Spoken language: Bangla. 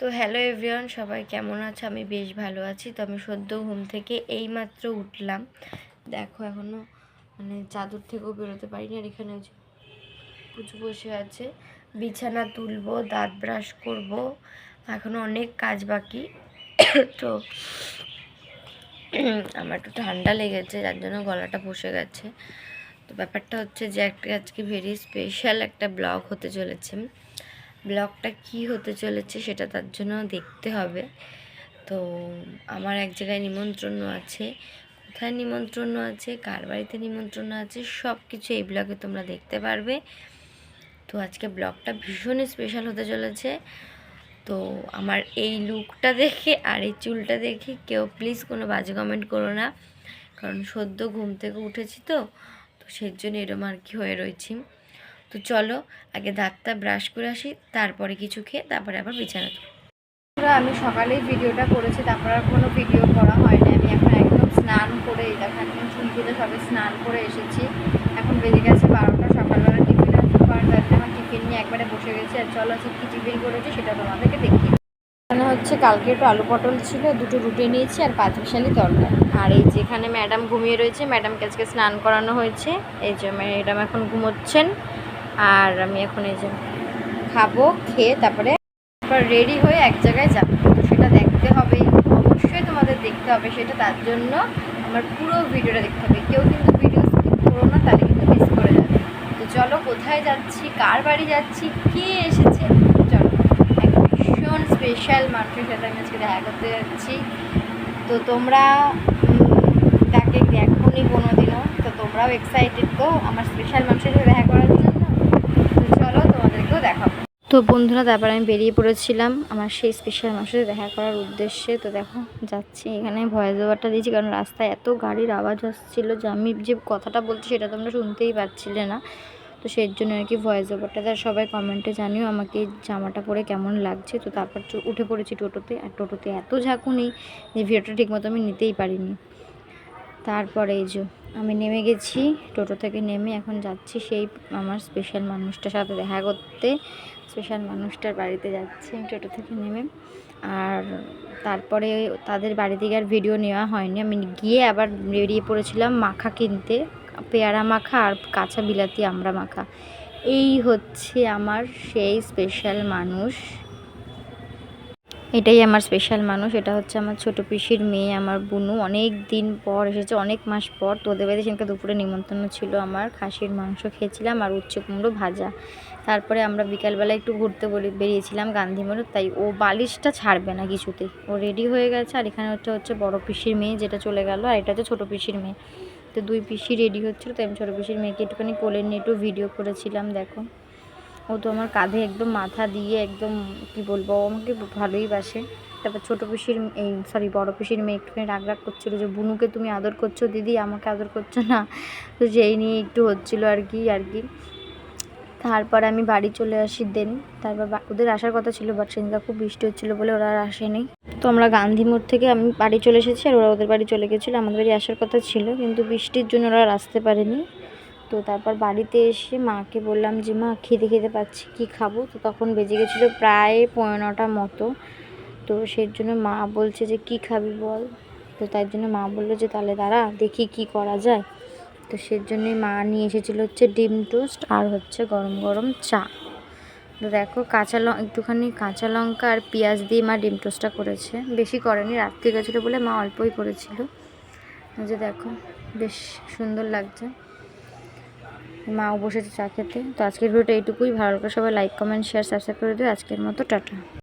তো হ্যালো এভরিওয়ান, সবাই কেমন আছে? আমি বেশ ভালো আছি। তো আমি সদ্য ঘুম থেকে এইমাত্র উঠলাম। দেখো এখনও চাদর থেকেও বেরোতে পারিনি। আর এখানে পুচু বসে আছে। বিছানা তুলবো, দাঁত ব্রাশ করব, এখনও অনেক কাজ বাকি। তো আমার একটু ঠান্ডা লেগেছে, যার জন্য গলাটা বসে গেছে। তো ব্যাপারটা হচ্ছে যে আজকে ভেরি স্পেশাল একটা ব্লগ হতে চলেছে। ব্লগটা কি হতে চলেছে সেটা তার জন্য দেখতে হবে। তো আমার এক জায়গায় নিমন্ত্রণ আছে, কোথায় নিমন্ত্রণ আছে, কার বাড়িতে নিমন্ত্রণ আছে, সব কিছু এই ব্লগে তোমরা দেখতে পারবে। তো আজকে ব্লগটা ভীষণই স্পেশাল হতে চলেছে। তো আমার এই লুকটা দেখে আর এই চুলটা দেখে কেউ প্লিজ কোনো বাজে কমেন্ট করো না, কারণ সদ্য ঘুম থেকে উঠেছি তো সেই জন্য এরম আর কি হয়ে রয়েছি। তো চলো আগে দাঁতটা ব্রাশ করে আসি, তারপরে কিছু খেয়ে তারপরে আবার বিছানা তুলি। আমি সকালেই ভিডিওটা করেছি, তারপর আর কোনো ভিডিও করা হয়নি। আমি এখন একদম স্নান করে, দেখেন চুল কেটে সবে স্নান করে এসেছি। এখন বেজে গেছে 12টা। সকালবেলা টিফিন আছে, আমার টিফিন নিয়ে একবারে বসে গেছি। আর চলো আজকে কী টিফিন করেছি সেটা তোমাদেরকে দেখি। এখানে হচ্ছে কালকে একটু আলু পটল ছিল, দুটো রুটি নিয়েছি আর 5 মিশালি তরকারি। আর এই যেখানে ম্যাডাম ঘুমিয়ে রয়েছে, ম্যাডামকে আজকে স্নান করানো হয়েছে। এই যে ম্যাডাম এখন ঘুমোচ্ছেন। আর আমি এখন এই যে খাবো, খেয়ে তারপরে রেডি হয়ে এক জায়গায় যাবো। তো সেটা দেখতে হবে, অবশ্যই তোমাদের দেখতে হবে সেটা। তার জন্য আমার পুরো ভিডিওটা দেখতে হবে। কেউ কিন্তু ভিডিও স্কিপ করো না, তাহলে কিন্তু মিস করে যাবে। তো চলো কোথায় যাচ্ছি, কার বাড়ি যাচ্ছি, কে এসেছে, চলো। এক ভীষণ স্পেশাল মানুষের সাথে আমি আজকে দেখা করতে যাচ্ছি। তো তোমরা তাকে দেখোনি কোনোদিনও, তো তোমরাও এক্সাইটেড তো আমার স্পেশাল মানুষের সাথে দেখা করার জন্য। তো চলো তোমাদেরকেও দেখাবো। তো বন্ধুরা, তারপর আমি বেরিয়ে পড়েছিলাম আমার সেই স্পেশাল মানুষের সাথে দেখা করার উদ্দেশ্যে। তো দেখো যাচ্ছি, এখানে ভয়েস ওভারটা দিয়েছি কারণ রাস্তায় এত গাড়ির আওয়াজ আসছিলো যে আমি যে কথাটা বলছি সেটা তোমরা শুনতেই পাচ্ছিলে না। তো সেই জন্য আর কি ভয়েস ওভারটা। তার সবাই কমেন্টে জানিও আমাকে জামাটা পরে কেমন লাগছে। তো তারপর উঠে পড়েছি টোটোতে। আর টোটোতে এত ঝাঁকুনি যে ভিডিওটা ঠিকমতো আমি নিতেই পারিনি। তারপরে এই যে আমি নেমে গেছি, টোটো থেকে নেমে এখন যাচ্ছি সেই আমার স্পেশাল মানুষটার সাথে দেখা করতে। স্পেশাল মানুষটার বাড়িতে যাচ্ছি টোটো থেকে নেমে। আর তারপরে তাদের বাড়ি থেকে আর ভিডিও নেওয়া হয়নি। আমি গিয়ে আবার বেরিয়ে পড়েছিলাম মাখা কিনতে, পেয়ারা মাখা আর কাঁচা বিলাতি আমড়া মাখা। এই হচ্ছে আমার সেই স্পেশাল মানুষ, এটাই আমার স্পেশাল মানুষ। এটা হচ্ছে আমার ছোটো পিসির মেয়ে, আমার বুনু। অনেক দিন পর এসেছে, অনেক মাস পর। তো ওদের বাড়িতে সেদিনকে দুপুরে নিমন্ত্রণ ছিল, আমার খাসির মাংস খেয়েছিলাম আর উচ্ছে কুমড়ো ভাজা। তারপরে আমরা বিকালবেলা একটু ঘুরতে বেরিয়েছিলাম গান্ধী মোড়। তাই ও বালিশটা ছাড়বে না কিছুতে, ও রেডি হয়ে গেছে। আর এখানে হচ্ছে বড় পিসির মেয়ে যেটা চলে গেল, আর এটা হচ্ছে ছোটো পিসির মেয়ে। তো দুই পিসি রেডি হচ্ছিলো, তাই আমি ছোটো পিসির মেয়েকে একটুখানি কোলে নিয়ে একটু ভিডিও করেছিলাম। দেখো ও তো আমার কাঁধে একদম মাথা দিয়ে, একদম কি বলবো, ও আমাকে ভালোই বাসে। তারপর ছোটো পিসির বড় পিসির মেয়ে একটুখানি রাগ করছিলো যে বুনুকে তুমি আদর করছো দিদি, আমাকে আদর করছো না। তো সেই নিয়ে একটু হচ্ছিলো আর কি। তারপর আমি বাড়ি চলে আসি দেন। তারপর ওদের আসার কথা ছিল, বাট সেদিনটা খুব বৃষ্টি হচ্ছিলো বলে ওরা আর আসেনি। তো আমরা গান্ধী মোড় থেকে আমি বাড়ি চলে এসেছি, আর ওরা ওদের বাড়ি চলে গেছিলো। আমাদের বাড়ি আসার কথা ছিল, কিন্তু বৃষ্টির জন্য ওরা আর আসতে পারেনি। তো তারপর বাড়িতে এসে মাকে বললাম যে মা খেতে পাচ্ছি, কি খাবো। তো তখন বেজে গেছিলো প্রায় 9:15 মতো। তো সেই জন্য মা বলছে যে কি খাবি বল। তো তাই জন্য মা বললো যে তাহলে দাঁড়া দেখি কি করা যায়। তো সেই জন্যই মা নিয়ে এসেছিলো হচ্ছে ডিম টোস্ট আর হচ্ছে গরম গরম চা। তো দেখো একটুখানি কাঁচা লঙ্কা আর পেঁয়াজ দিয়ে মা ডিম টোস্টটা করেছে, বেশি করেনি, রাত্রে গেছিলো বলে মা অল্পই করেছিল। যে দেখো বেশ সুন্দর লাগছে। মাও বসেছে চা খেতে। তো আজকের ভিডিওটা এইটুকুই। ভালো লাগে সবাই লাইক কমেন্ট শেয়ার সাবস্ক্রাইব করে দিও। আজকের মতো টাটা।